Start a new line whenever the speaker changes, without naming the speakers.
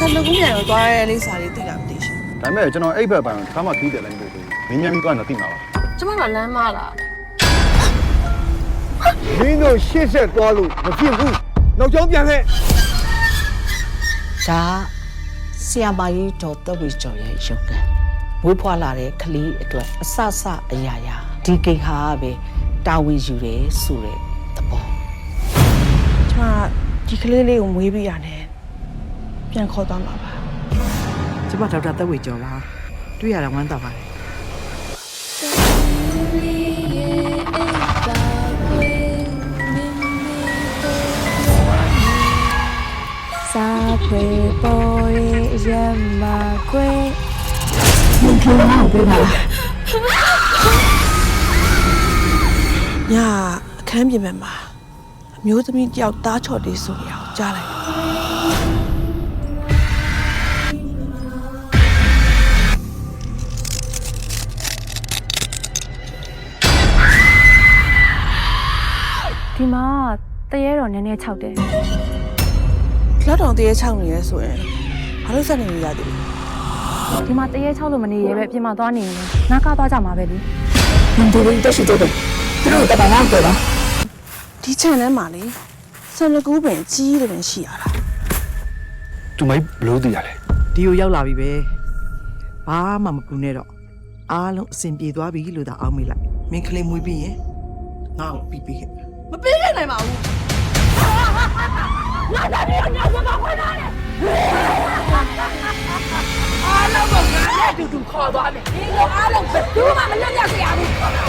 ဆက်လုပ်ပြန်တော့သွားရဲလေးစာလေးသိတာမသိရှင်
ဒါပေမဲ့ကျွန်တော်အိတ်ဘက်ပိုင်းတစ်ခါမှခီးတယ်လည်းမဟုတ်ဘူးမင်းမြန်ပြီးသွားတော့သိမှာပါ
ကျမကလမ်းမလား
မင်းတို့ရှေ့ဆက်သွားလို့မဖြစ်ဘူးနောက်ကျောင်းပြန်ခဲ့
ဒါဆီယမာကြီးတော်တဝေကျော်ရဲ့ရုပ်ကံဝေးဖွာလာတဲ့ကလေးအတွက်အဆဆအရာရာဒီကိဟာပဲတာဝေယူတယ်ဆိုတဲ့သဘော
ကျမဒီကလေးလေးကိုမွေးပြီးရတယ်ပြန်ခေါ်သွားမှာပါ
ကျမဒေါက်တာသက်ဝေကျော်ပါတွေ့ရတာဝမ်းသာပါတယ်
စာဖွေပေါ်ရမကွယ်
ညအခန်းပြင်မှာအမျိုးသမီးတယောက်သားချော်တေးဆိုနေအောင်ကြားလိုက်
ဒီမှာတရေတော်နည်းနည်းခြောက်တယ်
လောက်တောင်တရေချောင်းနေရဲဆိုရင်ဘာလို့စနေရသေးလဲ
ဒီမှာတရေခြောက်လို့မနေရဲပဲပြင်မှာသွားနေရင်နားကားသွားကြမှာပဲလေ
ဒီခြံထဲမှာလေဆန်လကူးပင်ကြီးတယ်ပင်ရှိရတာ
သူမိုက်ဘလို့သိရလဲ
ဒီကိုရောက်လာပြီပဲဘာမှမကူနဲ့တော့အားလုံးအဆင်ပြေသွားပြီလို့သာအောက်မေးလိုက်မင်းကလေးမွေးပြီးရင်ငါ့ကိုပြီးခဲ့
မပေးခဲ့နိုင်ပါဘူး
အားလုံးကငါနဲ့အတူတူခေါ်သွားမယ်ဒီလိုအားလုံးဘယ်သူမှမလွတ်ရစေရဘူး